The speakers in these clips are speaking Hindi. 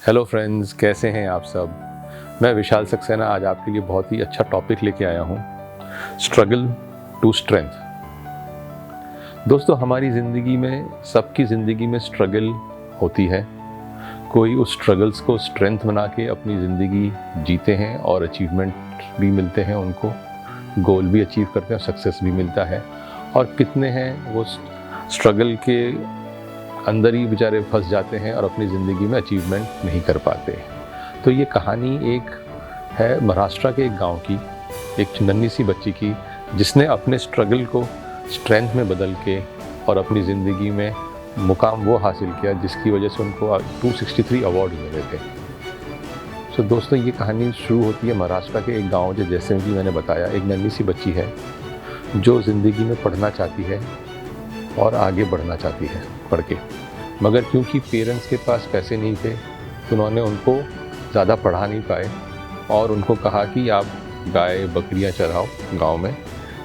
हेलो फ्रेंड्स, कैसे हैं आप सब। मैं विशाल सक्सेना आज आपके लिए बहुत ही अच्छा टॉपिक लेके आया हूँ, स्ट्रगल टू स्ट्रेंथ। दोस्तों, हमारी ज़िंदगी में, सबकी ज़िंदगी में स्ट्रगल होती है। कोई उस स्ट्रगल्स को स्ट्रेंथ बना के अपनी ज़िंदगी जीते हैं और अचीवमेंट भी मिलते हैं, उनको गोल भी अचीव करते हैं, सक्सेस भी मिलता है। और कितने हैं वो स्ट्रगल के अंदर ही बेचारे फंस जाते हैं और अपनी ज़िंदगी में अचीवमेंट नहीं कर पाते। तो ये कहानी एक है महाराष्ट्र के एक गांव की, एक नन्ही सी बच्ची की, जिसने अपने स्ट्रगल को स्ट्रेंथ में बदल के और अपनी ज़िंदगी में मुकाम वो हासिल किया जिसकी वजह से उनको 263 अवार्ड मिले थे। तो दोस्तों, ये कहानी शुरू होती है महाराष्ट्र के एक गाँव, जैसे कि मैंने बताया, एक नन्ही सी बच्ची है जो ज़िंदगी में पढ़ना चाहती है और आगे बढ़ना चाहती है पढ़ के, मगर क्योंकि पेरेंट्स के पास पैसे नहीं थे तो उन्होंने उनको ज़्यादा पढ़ा नहीं पाए और उनको कहा कि आप गाय बकरियां चराओ गांव में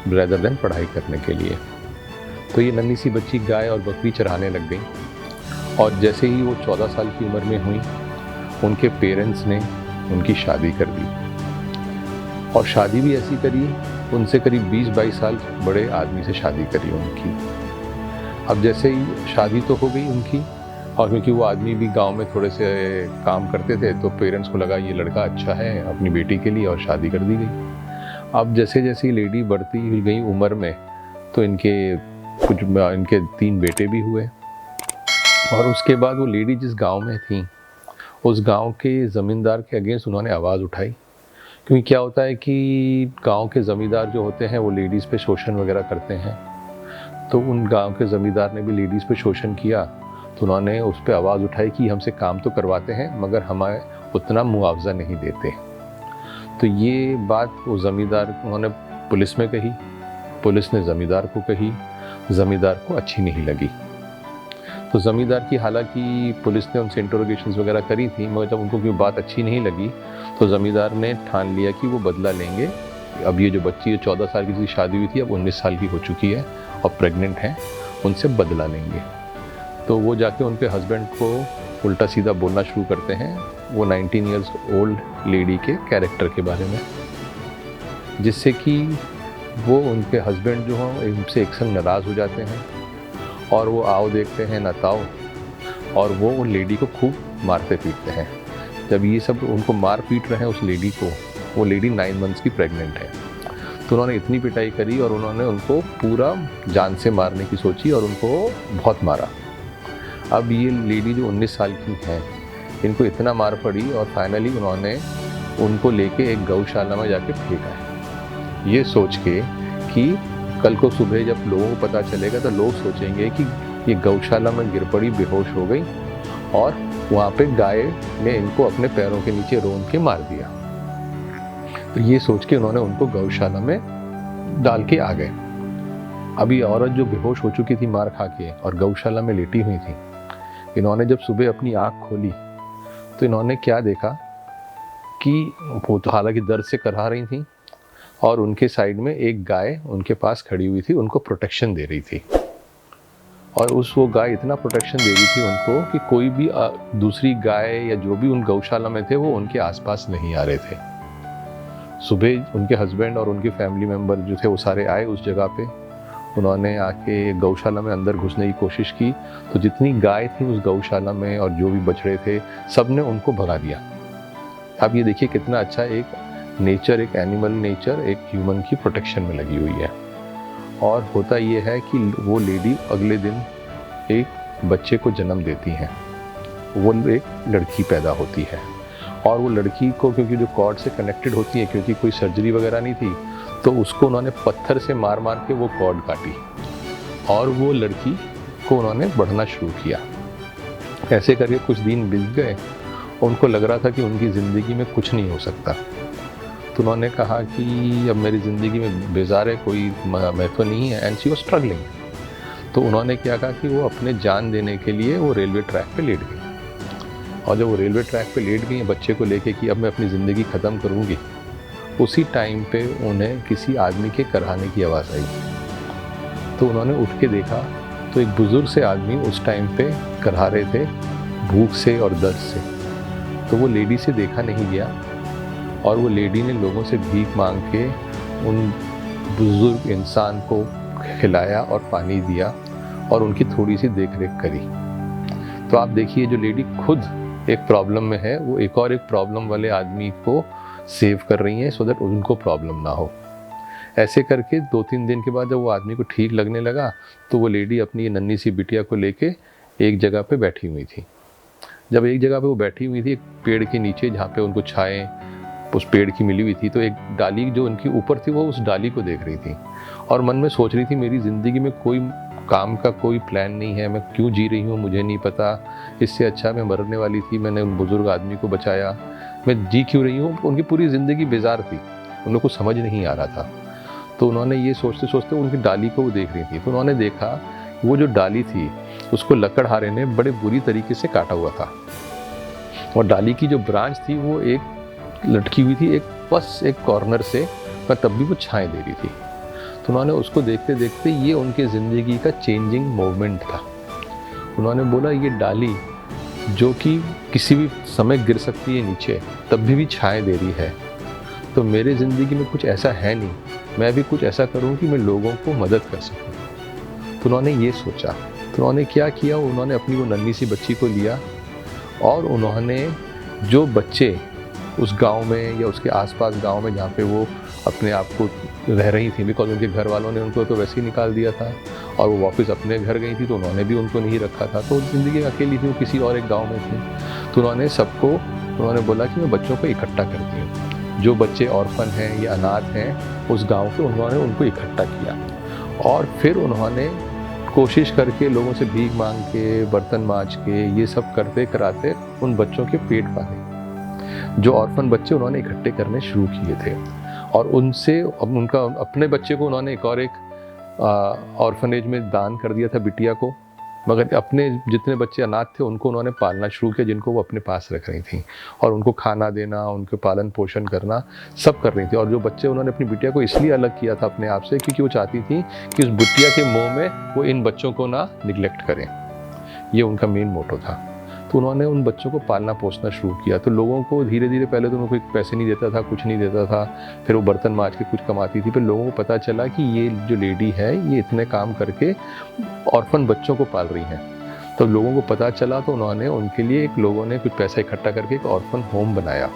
रेदर देन पढ़ाई करने के लिए। तो ये नन्ही सी बच्ची गाय और बकरी चराने लग गई और जैसे ही वो 14 साल की उम्र में हुई, उनके पेरेंट्स ने उनकी शादी कर दी। और शादी भी ऐसी करी, उनसे करीब 20-22 साल बड़े आदमी से शादी करी उनकी। अब जैसे ही शादी तो हो गई उनकी, और क्योंकि वो आदमी भी गांव में थोड़े से काम करते थे तो पेरेंट्स को लगा ये लड़का अच्छा है अपनी बेटी के लिए, और शादी कर दी गई। अब जैसे जैसे लेडी बढ़ती गई उम्र में तो इनके 3 बेटे भी हुए। और उसके बाद वो लेडी जिस गांव में थी, उस गांव के ज़मींदार के अगेंस्ट उन्होंने आवाज़ उठाई। क्योंकि क्या होता है कि गांव के ज़मींदार जो होते हैं वो लेडीज़ पे शोषण वगैरह करते हैं। तो उन गांव के ज़मींदार ने भी लेडीज़ पे शोषण किया, तो उन्होंने उस पर आवाज़ उठाई कि हमसे काम तो करवाते हैं मगर हमें उतना मुआवजा नहीं देते। तो ये बात वो ज़मींदार उन्होंने पुलिस में कही, पुलिस ने ज़मींदार को कही, ज़मींदार को अच्छी नहीं लगी। तो ज़मींदार की, हालांकि पुलिस ने उनसे इंटरोगेशंस वगैरह करी थी, मगर जब उनको कोई बात अच्छी नहीं लगी तो ज़मींदार ने ठान लिया कि वो बदला लेंगे। अब ये जो बच्ची 14 साल की शादी हुई थी, अब 19 साल की हो चुकी है और प्रेग्नेंट हैं, उनसे बदला लेंगे। तो वो जाके उनके हस्बैंड को उल्टा सीधा बोलना शुरू करते हैं, वो 19 ईयर्स ओल्ड लेडी के कैरेक्टर के बारे में, जिससे कि वो उनके हस्बैंड जो हों उनसे एक संग नाराज़ हो जाते हैं और वो आओ देखते हैं ना ताओ, और वो उन लेडी को खूब मारते पीटते हैं। जब ये सब उनको मार पीट रहे हैं उस लेडी को, वो लेडी 9 मंथ्स की प्रेग्नेंट है, तो उन्होंने इतनी पिटाई करी और उन्होंने उनको पूरा जान से मारने की सोची और उनको बहुत मारा। अब ये लेडी जो 19 साल की हैं, इनको इतना मार पड़ी और फाइनली उन्होंने उनको लेके एक गौशाला में जाके फेंका है, ये सोच के कि कल को सुबह जब लोगों को पता चलेगा तो लोग सोचेंगे कि ये गौशाला में गिर पड़ी, बेहोश हो गई और वहाँ पे गाय ने इनको अपने पैरों के नीचे रोंद के मार दिया। तो ये सोच के उन्होंने उनको गौशाला में डाल के आ गए। अभी औरत जो बेहोश हो चुकी थी मार खा के और गौशाला में लेटी हुई थी, इन्होंने जब सुबह अपनी आँख खोली तो इन्होंने क्या देखा कि वो तो हालांकि दर्द से करहा रही थी और उनके साइड में एक गाय उनके पास खड़ी हुई थी, उनको प्रोटेक्शन दे रही थी। और वो गाय इतना प्रोटेक्शन दे रही थी उनको कि कोई भी दूसरी गाय या जो भी उन गौशाला में थे वो उनके आसपास नहीं आ रहे थे। सुबह उनके हस्बैंड और उनके फैमिली मेम्बर जो थे वो सारे आए उस जगह पे, उन्होंने आके गौशाला में अंदर घुसने की कोशिश की, तो जितनी गाय थी उस गौशाला में और जो भी बछड़े थे, सब ने उनको भगा दिया। अब ये देखिए कितना अच्छा एक नेचर, एक एनिमल नेचर एक ह्यूमन की प्रोटेक्शन में लगी हुई है। और होता ये है कि वो लेडी अगले दिन एक बच्चे को जन्म देती हैं, वो एक लड़की पैदा होती है। और वो लड़की को, क्योंकि जो कॉर्ड से कनेक्टेड होती है, क्योंकि कोई सर्जरी वगैरह नहीं थी, तो उसको उन्होंने पत्थर से मार मार के वो कॉर्ड काटी और वो लड़की को उन्होंने बढ़ना शुरू किया। ऐसे करके कुछ दिन बीत गए, उनको लग रहा था कि उनकी ज़िंदगी में कुछ नहीं हो सकता। तो उन्होंने कहा कि अब मेरी ज़िंदगी में बेजार है, कोई महत्व नहीं है, एंड शी वाज स्ट्रगलिंग। तो उन्होंने क्या कहा कि वो अपने जान देने के लिए वो रेलवे ट्रैक पे लेट गई। और जब वो रेलवे ट्रैक पे लेट गई बच्चे को लेके कि अब मैं अपनी ज़िंदगी ख़त्म करूँगी, उसी टाइम पे उन्हें किसी आदमी के कराहने की आवाज़ आई। तो उन्होंने उठ के देखा तो एक बुज़ुर्ग से आदमी उस टाइम पे करहा रहे थे भूख से और दर्द से। तो वो लेडी से देखा नहीं गया और वो लेडी ने लोगों से भीख मांग के उन बुजुर्ग इंसान को खिलाया और पानी दिया और उनकी थोड़ी सी देख रेख करी। तो आप देखिए, जो लेडी खुद एक प्रॉब्लम में है, वो एक और एक प्रॉब्लम वाले आदमी को सेव कर रही हैं सो दैट उनको प्रॉब्लम ना हो। ऐसे करके 2-3 दिन के बाद जब वो आदमी को ठीक लगने लगा तो वो लेडी अपनी ये नन्ही सी बिटिया को लेके एक जगह पे बैठी हुई थी। जब एक जगह पे वो बैठी हुई थी एक पेड़ के नीचे, जहाँ पे उनको छाएं उस पेड़ की मिली हुई थी, तो एक डाली जो उनकी ऊपर थी वो उस डाली को देख रही थी और मन में सोच रही थी, मेरी ज़िंदगी में कोई काम का कोई प्लान नहीं है, मैं क्यों जी रही हूँ मुझे नहीं पता, इससे अच्छा मैं मरने वाली थी, मैंने उन बुज़ुर्ग आदमी को बचाया, मैं जी क्यों रही हूँ। उनकी पूरी ज़िंदगी बेजार थी, उनको कुछ समझ नहीं आ रहा था। तो उन्होंने ये सोचते सोचते उनकी डाली को वो देख रही थी, तो उन्होंने देखा वो जो डाली थी उसको लकड़हारे ने बड़े बुरी तरीके से काटा हुआ था और डाली की जो ब्रांच थी वो एक लटकी हुई थी एक कॉर्नर से, पर तब भी वो छाएं दे रही थी। तो उन्होंने उसको देखते देखते, ये उनके ज़िंदगी का चेंजिंग मोमेंट था। उन्होंने बोला, ये डाली जो कि किसी भी समय गिर सकती है नीचे, तब भी छाएं दे रही है, तो मेरे ज़िंदगी में कुछ ऐसा है नहीं, मैं भी कुछ ऐसा करूं कि मैं लोगों को मदद कर सकूं। तो उन्होंने ये सोचा। तो उन्होंने क्या किया, उन्होंने अपनी वो नन्ही सी बच्ची को लिया और उन्होंने जो बच्चे उस गांव में या उसके आसपास गांव में जहाँ पे वो अपने आप को रह रही थी, बिकॉज उनके घर वालों ने उनको तो वैसे ही निकाल दिया था और वो वापस अपने घर गई थी, तो उन्होंने भी उनको नहीं रखा था, तो ज़िंदगी अकेली थी, वो किसी और एक गाँव में थी। तो उन्होंने बोला कि मैं बच्चों को इकट्ठा करती हूँ, जो बच्चे ऑर्फन हैं या अनाथ हैं उस गांव के, उन्होंने उनको इकट्ठा किया और फिर उन्होंने कोशिश करके लोगों से भीख मांग के, बर्तन मांज के, ये सब करते कराते उन बच्चों के पेट पाले। जो ऑर्फन बच्चे उन्होंने इकट्ठे करने शुरू किए थे और उनसे उनका अपने बच्चे को उन्होंने एक ऑर्फनेज में दान कर दिया था, बिटिया को, मगर अपने जितने बच्चे अनाथ थे उनको उन्होंने पालना शुरू किया, जिनको वो अपने पास रख रही थी और उनको खाना देना, उनके पालन पोषण करना सब कर रही थी। और जो बच्चे उन्होंने अपनी बिटिया को इसलिए अलग किया था अपने आप से, क्योंकि वो चाहती थी कि उस बिटिया के मोह में वो इन बच्चों को ना निगलेक्ट करें, ये उनका मेन मोटो था। तो उन्होंने उन बच्चों को पालना पोसना शुरू किया। तो लोगों को धीरे धीरे, पहले तो उनको कोई पैसे नहीं देता था, कुछ नहीं देता था, फिर वो बर्तन मांज के कुछ कमाती थी, फिर लोगों को पता चला कि ये जो लेडी है ये इतने काम करके ऑर्फन बच्चों को पाल रही हैं। तो लोगों को पता चला तो उन्होंने उनके लिए लोगों ने कुछ पैसा इकट्ठा करके एक ऑर्फन होम बनाया,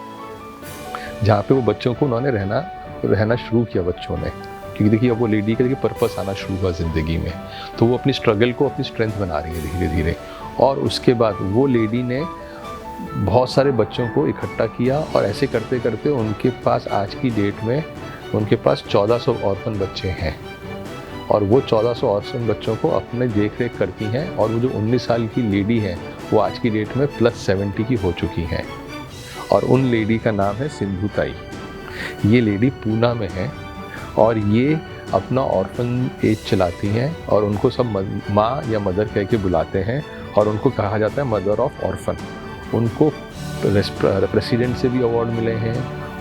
जहाँ पे वो बच्चों को उन्होंने रहना शुरू किया बच्चों ने, क्योंकि देखिए अब वो लेडी का पर्पस आना शुरू हुआ ज़िंदगी में, तो वो अपनी स्ट्रगल को अपनी स्ट्रेंथ बना रही है धीरे धीरे। और उसके बाद वो लेडी ने बहुत सारे बच्चों को इकट्ठा किया और ऐसे करते करते उनके पास आज की डेट में उनके पास 1400 ऑर्फन बच्चे हैं और वो 1400 ऑर्फन बच्चों को अपने देख रेख करती हैं। और वो जो 19 साल की लेडी है वो आज की डेट में +70 की हो चुकी हैं और उन लेडी का नाम है सिंधु ताई। ये लेडी पूना में है और ये अपना ऑर्फन एज चलाती हैं और उनको सब माँ या मदर कह के बुलाते हैं और उनको कहा जाता है मदर ऑफ ऑर्फन। उनको प्रेसिडेंट से भी अवार्ड मिले हैं,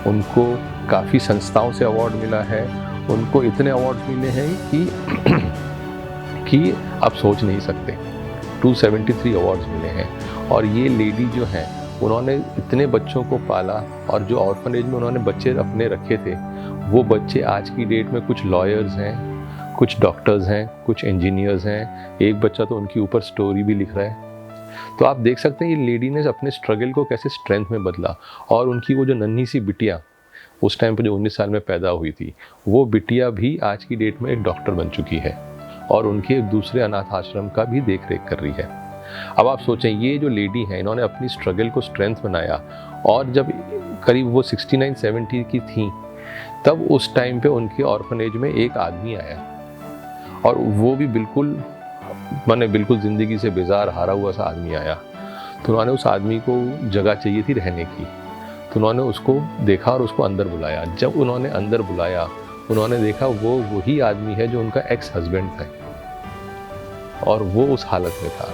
उनको काफ़ी संस्थाओं से अवार्ड मिला है, उनको इतने अवार्ड मिले हैं कि आप सोच नहीं सकते। 273 अवार्ड्स मिले हैं और ये लेडी जो है उन्होंने इतने बच्चों को पाला और जो ऑर्फनेज में उन्होंने बच्चे अपने रखे थे वो बच्चे आज की डेट में कुछ लॉयर्स हैं, कुछ डॉक्टर्स हैं, कुछ इंजीनियर्स हैं, एक बच्चा तो उनके ऊपर स्टोरी भी लिख रहा है। तो आप देख सकते हैं ये लेडी ने अपने स्ट्रगल को कैसे स्ट्रेंथ में बदला और उनकी वो जो नन्ही सी बिटिया उस टाइम पर जो 19 साल में पैदा हुई थी, वो बिटिया भी आज की डेट में एक डॉक्टर बन चुकी है और उनके दूसरे अनाथ आश्रम का भी देख रेख कर रही है। अब आप सोचें, ये जो लेडी है इन्होंने अपनी स्ट्रगल को स्ट्रेंथ बनाया और जब करीब वो 69-70 की थी तब उस टाइम पे उनके ऑर्फनेज में एक आदमी आया और वो भी बिल्कुल ज़िंदगी से बेजार हारा हुआ सा आदमी आया। तो उन्होंने उस आदमी को जगह चाहिए थी रहने की, तो उन्होंने उसको देखा और उसको अंदर बुलाया। जब उन्होंने अंदर बुलाया उन्होंने देखा वो वही आदमी है जो उनका एक्स हस्बैंड था और वो उस हालत में था।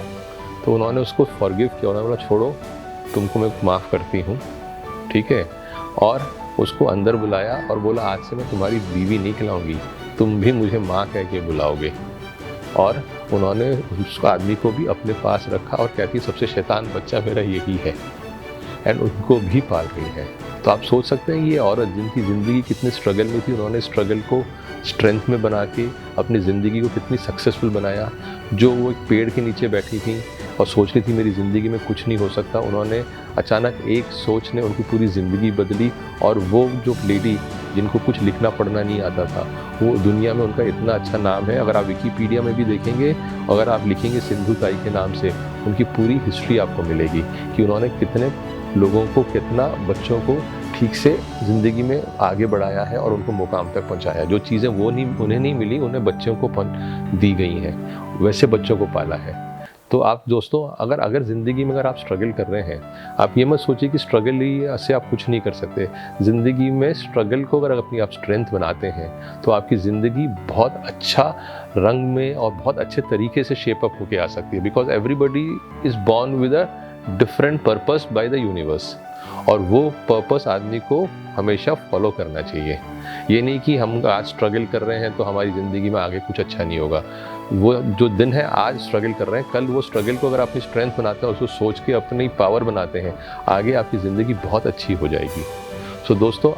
तो उन्होंने उसको फॉरगिव किया, उन्होंने बोला छोड़ो, तुमको मैं माफ़ करती हूँ, ठीक है। और उसको अंदर बुलाया और बोला आज से मैं तुम्हारी बीवी नहीं खिलाऊंगी, तुम भी मुझे माँ कह के बुलाओगे। और उन्होंने उस आदमी को भी अपने पास रखा और कहती सबसे शैतान बच्चा मेरा यही है। एंड उनको भी पाल रही है। तो आप सोच सकते हैं ये औरत जिनकी ज़िंदगी कितने स्ट्रगल में थी, उन्होंने स्ट्रगल को स्ट्रेंथ में बना के अपनी ज़िंदगी को कितनी सक्सेसफुल बनाया। जो वो एक पेड़ के नीचे बैठी थी और सोच रही थी मेरी ज़िंदगी में कुछ नहीं हो सकता, उन्होंने अचानक एक सोच ने उनकी पूरी ज़िंदगी बदली। और वो जो लेडी जिनको कुछ लिखना पढ़ना नहीं आता था, वो दुनिया में उनका इतना अच्छा नाम है। अगर आप विकिपीडिया में भी देखेंगे, अगर आप लिखेंगे सिंधु ताई के नाम से, उनकी पूरी हिस्ट्री आपको मिलेगी कि उन्होंने कितने लोगों को, कितना बच्चों को ठीक से ज़िंदगी में आगे बढ़ाया है और उनको मुकाम तक पहुंचाया। जो चीज़ें वो उन्हें नहीं मिली, उन्हें बच्चों को दी गई हैं, वैसे बच्चों को पाला है। तो आप दोस्तों, अगर ज़िंदगी में अगर आप स्ट्रगल कर रहे हैं, आप ये मत सोचिए कि स्ट्रगल ही से आप कुछ नहीं कर सकते। ज़िंदगी में स्ट्रगल को अगर अपनी आप स्ट्रेंथ बनाते हैं तो आपकी ज़िंदगी बहुत अच्छा रंग में और बहुत अच्छे तरीके से शेप अप होके आ सकती है। Because everybody is born with a different purpose by the universe, और वो पर्पस आदमी को हमेशा फॉलो करना चाहिए। ये नहीं कि हम आज स्ट्रगल कर रहे हैं तो हमारी ज़िंदगी में आगे कुछ अच्छा नहीं होगा। वो जो दिन है आज स्ट्रगल कर रहे हैं, कल वो स्ट्रगल को अगर अपनी स्ट्रेंथ बनाते हैं, उसको सोच के अपनी पावर बनाते हैं, आगे आपकी ज़िंदगी बहुत अच्छी हो जाएगी। सो दोस्तों,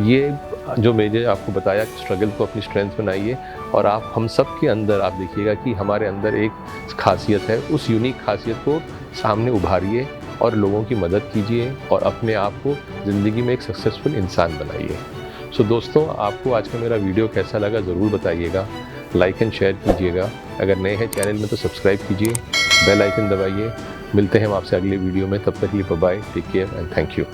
ये जो मैंने आपको बताया कि स्ट्रगल को अपनी स्ट्रेंथ बनाइए, और आप हम सब के अंदर आप देखिएगा कि हमारे अंदर एक खासियत है, उस यूनिक खासियत को सामने उभारिए और लोगों की मदद कीजिए और अपने आप को ज़िंदगी में एक सक्सेसफुल इंसान बनाइए। सो दोस्तों, आपको आज का मेरा वीडियो कैसा लगा ज़रूर बताइएगा, लाइक एंड शेयर कीजिएगा। अगर नए हैं चैनल में तो सब्सक्राइब कीजिए, बेल आइकन दबाइए। मिलते हैं हम आपसे अगले वीडियो में, तब तक के लिए bye bye, take care and thank you.